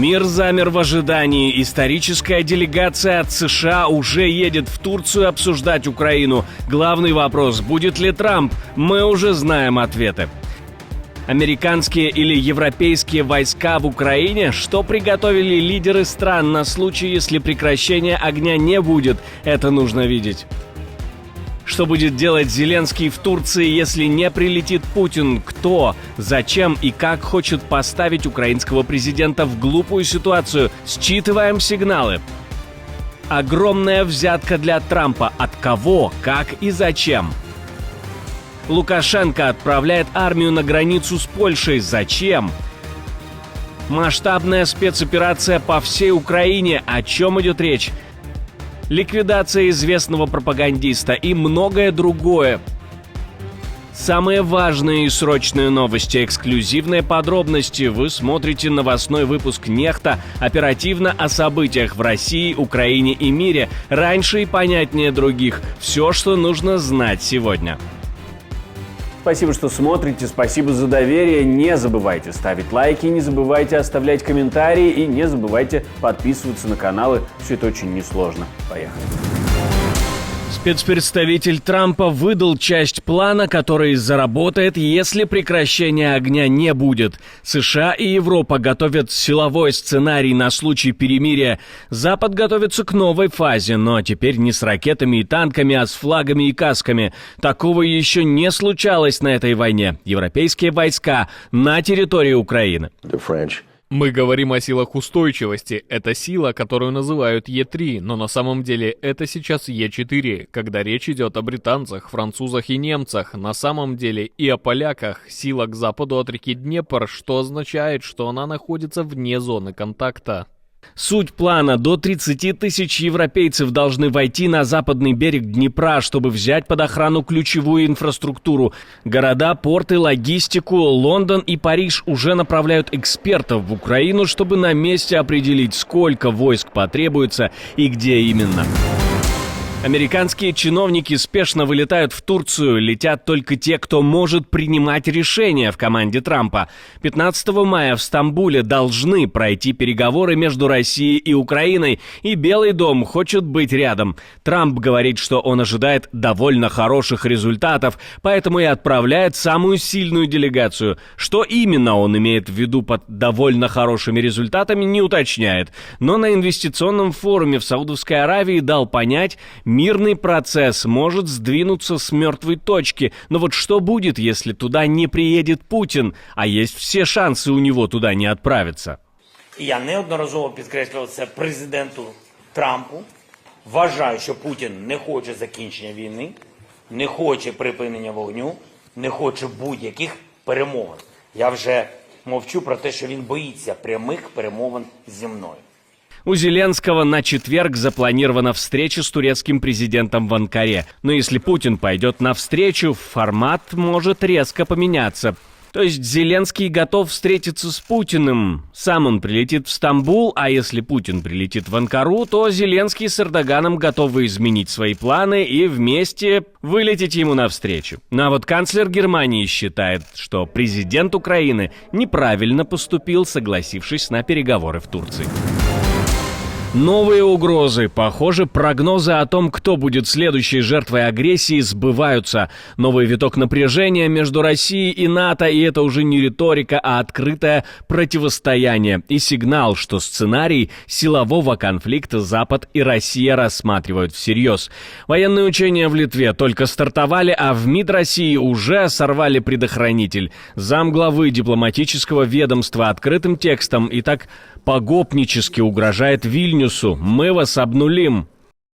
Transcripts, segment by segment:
Мир замер в ожидании. Историческая делегация от США уже едет в Турцию обсуждать Украину. Главный вопрос: будет ли Трамп? Мы уже знаем ответы. Американские или европейские войска в Украине? Что приготовили лидеры стран на случай, если прекращения огня не будет? Это нужно видеть. Что будет делать Зеленский в Турции, если не прилетит Путин? Кто, зачем и как хочет поставить украинского президента в глупую ситуацию? Считываем сигналы. Огромная взятка для Трампа. От кого, как и зачем? Лукашенко отправляет армию на границу с Польшей. Зачем? Масштабная спецоперация по всей Украине. О чем идет речь? Ликвидация известного пропагандиста и многое другое. Самые важные и срочные новости, эксклюзивные подробности. Вы смотрите новостной выпуск «Нехта» оперативно о событиях в России, Украине и мире. Раньше и понятнее других. Все, что нужно знать сегодня. Спасибо, что смотрите, спасибо за доверие. Не забывайте ставить лайки, не забывайте оставлять комментарии и не забывайте подписываться на каналы. Все это очень несложно. Поехали. Спецпредставитель Трампа выдал часть плана, который заработает, если прекращения огня не будет. США и Европа готовят силовой сценарий на случай перемирия. Запад готовится к новой фазе, но теперь не с ракетами и танками, а с флагами и касками. Такого еще не случалось на этой войне. Европейские войска на территории Украины. Мы говорим о силах устойчивости. Это сила, которую называют Е3, но на самом деле это сейчас Е4, когда речь идет о британцах, французах и немцах. На самом деле и о поляках. Сила к западу от реки Днепр, что означает, что она находится вне зоны контакта. Суть плана: до 30 тысяч европейцев должны войти на западный берег Днепра, чтобы взять под охрану ключевую инфраструктуру. Города, порты, логистику. Лондон и Париж уже направляют экспертов в Украину, чтобы на месте определить, сколько войск потребуется и где именно. Американские чиновники спешно вылетают в Турцию. Летят только те, кто может принимать решения в команде Трампа. 15 мая в Стамбуле должны пройти переговоры между Россией и Украиной, и Белый дом хочет быть рядом. Трамп говорит, что он ожидает довольно хороших результатов, поэтому и отправляет самую сильную делегацию. Что именно он имеет в виду под довольно хорошими результатами, не уточняет. Но на инвестиционном форуме в Саудовской Аравии дал понять: мирный процесс может сдвинуться с мертвой точки. Но вот что будет, если туда не приедет Путин? А есть все шансы у него туда не отправиться. Я неодноразово підкреслював це президенту Трампу. Вважаю, що Путін не хоче закінчення війни, не хоче припинення вогню, не хоче будь-яких перемовин. Я вже мовчу про те, що він боїться прямих перемовин зі мною. У Зеленского на четверг запланирована встреча с турецким президентом в Анкаре. Но если Путин пойдет навстречу, формат может резко поменяться. То есть Зеленский готов встретиться с Путиным. Сам он прилетит в Стамбул, а если Путин прилетит в Анкару, то Зеленский с Эрдоганом готовы изменить свои планы и вместе вылететь ему навстречу. А вот канцлер Германии считает, что президент Украины неправильно поступил, согласившись на переговоры в Турции. Новые угрозы. Похоже, прогнозы о том, кто будет следующей жертвой агрессии, сбываются. Новый виток напряжения между Россией и НАТО, и это уже не риторика, а открытое противостояние. И сигнал, что сценарий силового конфликта Запад и Россия рассматривают всерьез. Военные учения в Литве только стартовали, а в МИД России уже сорвали предохранитель. Замглавы дипломатического ведомства открытым текстом и так погопнически угрожает Вильнюсу: мы вас обнулим.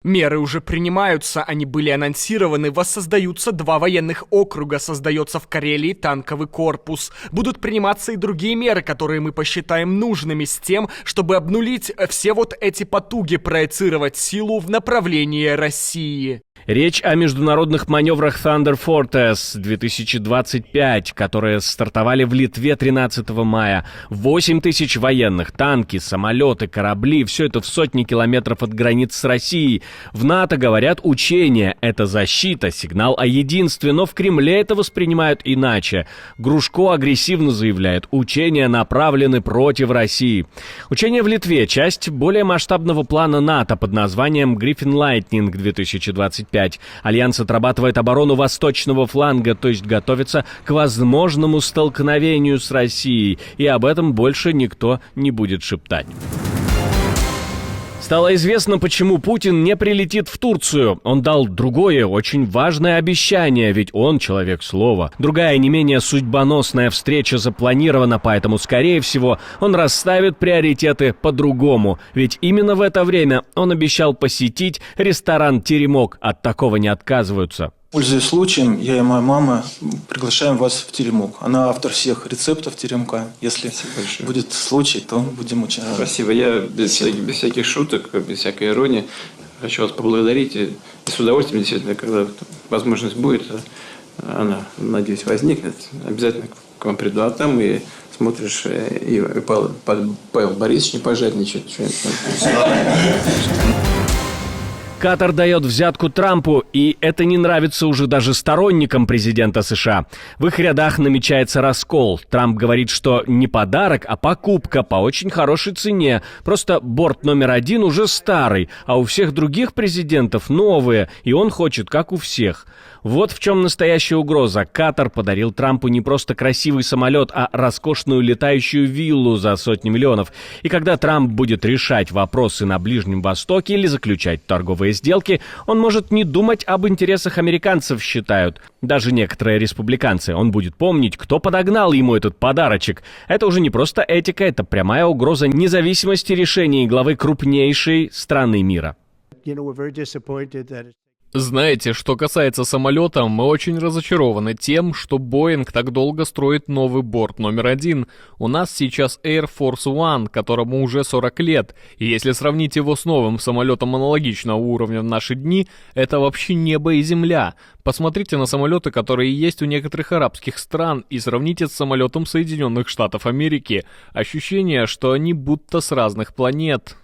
Меры уже принимаются, они были анонсированы. Воссоздаются 2 военных округа, создается в Карелии танковый корпус. Будут приниматься и другие меры, которые мы посчитаем нужными, с тем, чтобы обнулить все вот эти потуги проецировать силу в направлении России. Речь о международных маневрах Thunder Fortress 2025, которые стартовали в Литве 13 мая. 8 тысяч военных, танки, самолеты, корабли — все это в сотни километров от границ с Россией. В НАТО говорят, учения — это защита, сигнал о единстве, но в Кремле это воспринимают иначе. Грушко агрессивно заявляет, учения направлены против России. Учения в Литве — часть более масштабного плана НАТО под названием Griffin Lightning 2025. Альянс отрабатывает оборону восточного фланга, то есть готовится к возможному столкновению с Россией, и об этом больше никто не будет шептать. Стало известно, почему Путин не прилетит в Турцию. Он дал другое, очень важное обещание, ведь он человек слова. Другая, не менее судьбоносная встреча запланирована, поэтому, скорее всего, он расставит приоритеты по-другому. Ведь именно в это время он обещал посетить ресторан «Теремок». От такого не отказываются. Пользуясь случаем, я и моя мама приглашаем вас в Теремок. Она автор всех рецептов теремка. Если будет случай, то будем очень рады. Спасибо. Я без всяких шуток, без всякой иронии хочу вас поблагодарить. И с удовольствием, действительно, когда возможность будет, она, надеюсь, возникнет, обязательно к вам приду. А там и смотришь, и Павел Борисович не пожадничает. Катар дает взятку Трампу, и это не нравится уже даже сторонникам президента США. В их рядах намечается раскол. Трамп говорит, что не подарок, а покупка по очень хорошей цене. Просто борт номер 1 уже старый, а у всех других президентов новые, и он хочет, как у всех. Вот в чем настоящая угроза. Катар подарил Трампу не просто красивый самолет, а роскошную летающую виллу за сотни миллионов. И когда Трамп будет решать вопросы на Ближнем Востоке или заключать торговые сделки, он может не думать об интересах американцев, считают даже некоторые республиканцы. Он будет помнить, кто подогнал ему этот подарочек. Это уже не просто этика, это прямая угроза независимости решений главы крупнейшей страны мира. Знаете, что касается самолета, мы очень разочарованы тем, что Boeing так долго строит новый борт номер 1. У нас сейчас Air Force One, которому уже 40 лет, и если сравнить его с новым самолетом аналогичного уровня в наши дни, это вообще небо и земля. Посмотрите на самолеты, которые есть у некоторых арабских стран, и сравните с самолетом Соединенных Штатов Америки. Ощущение, что они будто с разных планет.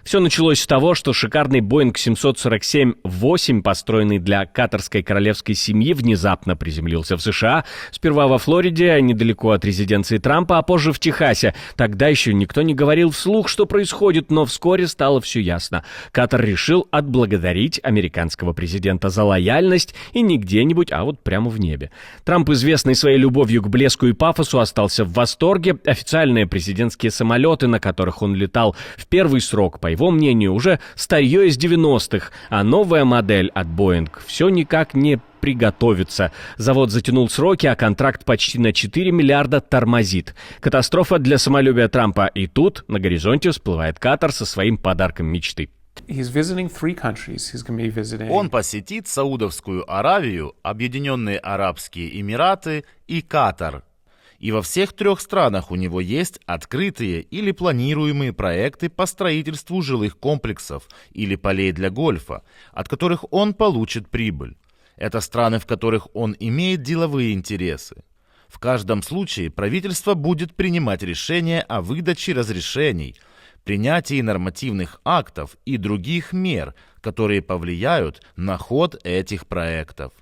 Все началось с того, что шикарный Boeing 747-8, построенный для катарской королевской семьи, внезапно приземлился в США. Сперва во Флориде, недалеко от резиденции Трампа, а позже в Техасе. Тогда еще никто не говорил вслух, что происходит, но вскоре стало все ясно. Катар решил отблагодарить американского президента за лояльность, и не где-нибудь, а вот прямо в небе. Трамп, известный своей любовью к блеску и пафосу, остался в восторге. Официальные президентские самолеты, на которых он летал в первый срок, по его мнению, уже старье из 90-х, а новая модель от Boeing все никак не приготовится. Завод затянул сроки, а контракт почти на 4 миллиарда тормозит. Катастрофа для самолюбия Трампа. И тут на горизонте всплывает Катар со своим подарком мечты. Он посетит Саудовскую Аравию, Объединенные Арабские Эмираты и Катар. И во всех 3 странах у него есть открытые или планируемые проекты по строительству жилых комплексов или полей для гольфа, от которых он получит прибыль. Это страны, в которых он имеет деловые интересы. В каждом случае правительство будет принимать решения о выдаче разрешений, принятии нормативных актов и других мер, которые повлияют на ход этих проектов.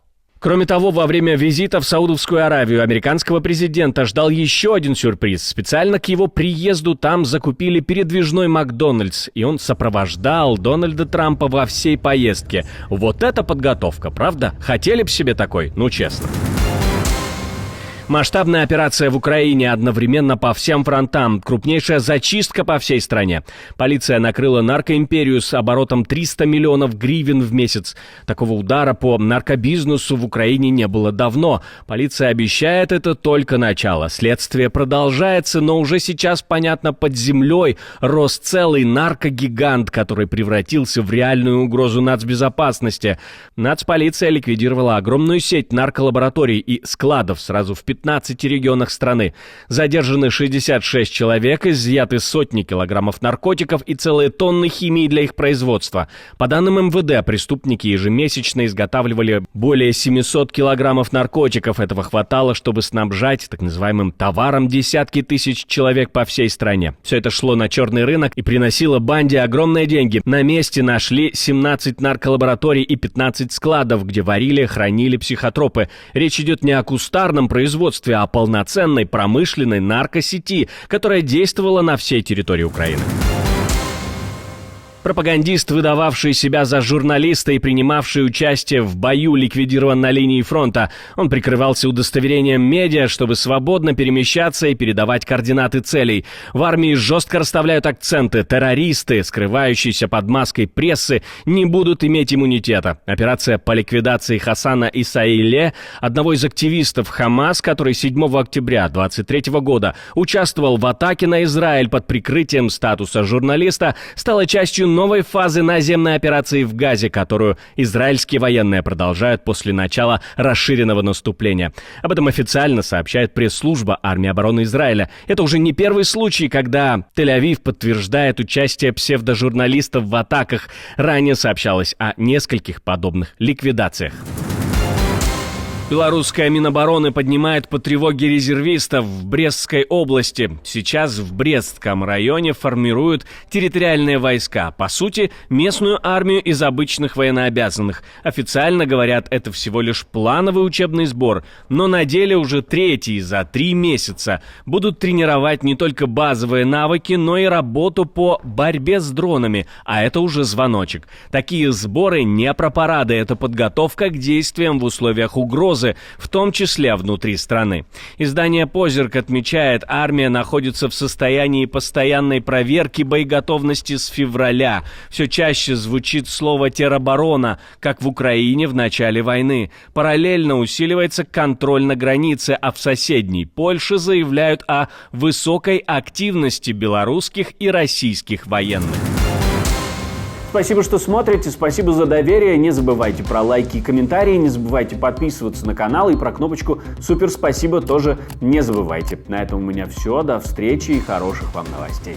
Кроме того, во время визита в Саудовскую Аравию американского президента ждал еще один сюрприз. Специально к его приезду там закупили передвижной Макдональдс, и он сопровождал Дональда Трампа во всей поездке. Вот это подготовка, правда? Хотели бы себе такой? Ну, честно. Масштабная операция в Украине одновременно по всем фронтам. Крупнейшая зачистка по всей стране. Полиция накрыла наркоимперию с оборотом 300 миллионов гривен в месяц. Такого удара по наркобизнесу в Украине не было давно. Полиция обещает, это только начало. Следствие продолжается, но уже сейчас, понятно, под землей рос целый наркогигант, который превратился в реальную угрозу нацбезопасности. Нацполиция ликвидировала огромную сеть нарколабораторий и складов сразу в 15 15 регионах страны. Задержаны 66 человек, изъяты сотни килограммов наркотиков и целые тонны химии для их производства. По данным МВД, преступники ежемесячно изготавливали более 700 килограммов наркотиков. Этого хватало, чтобы снабжать так называемым товаром десятки тысяч человек по всей стране. Все это шло на черный рынок и приносило банде огромные деньги. На месте нашли 17 нарколабораторий и 15 складов, где варили, хранили психотропы. Речь идет не о кустарном производстве, а о полноценной промышленной наркосети, которая действовала на всей территории Украины. Пропагандист, выдававший себя за журналиста и принимавший участие в бою, ликвидирован на линии фронта. Он прикрывался удостоверением медиа, чтобы свободно перемещаться и передавать координаты целей. В армии жестко расставляют акценты. Террористы, скрывающиеся под маской прессы, не будут иметь иммунитета. Операция по ликвидации Хасана Исаиле, одного из активистов Хамас, который 7 октября 2023 года участвовал в атаке на Израиль под прикрытием статуса журналиста, стала частью новой фазы наземной операции в Газе, которую израильские военные продолжают после начала расширенного наступления. Об этом официально сообщает пресс-служба армии обороны Израиля. Это уже не первый случай, когда Тель-Авив подтверждает участие псевдожурналистов в атаках. Ранее сообщалось о нескольких подобных ликвидациях. Белорусская Минобороны поднимает по тревоге резервистов в Брестской области. Сейчас в Брестском районе формируют территориальные войска. По сути, местную армию из обычных военнообязанных. Официально говорят, это всего лишь плановый учебный сбор. Но на деле уже третий за 3 месяца. Будут тренировать не только базовые навыки, но и работу по борьбе с дронами. А это уже звоночек. Такие сборы не про парады, это подготовка к действиям в условиях угрозы, в том числе внутри страны. Издание «Позерк» отмечает, армия находится в состоянии постоянной проверки боеготовности с февраля. Все чаще звучит слово «тероборона», как в Украине в начале войны. Параллельно усиливается контроль на границе, а в соседней Польше заявляют о высокой активности белорусских и российских военных. Спасибо, что смотрите, спасибо за доверие. Не забывайте про лайки и комментарии, не забывайте подписываться на канал и про кнопочку «Супер спасибо» тоже не забывайте. На этом у меня все. До встречи и хороших вам новостей.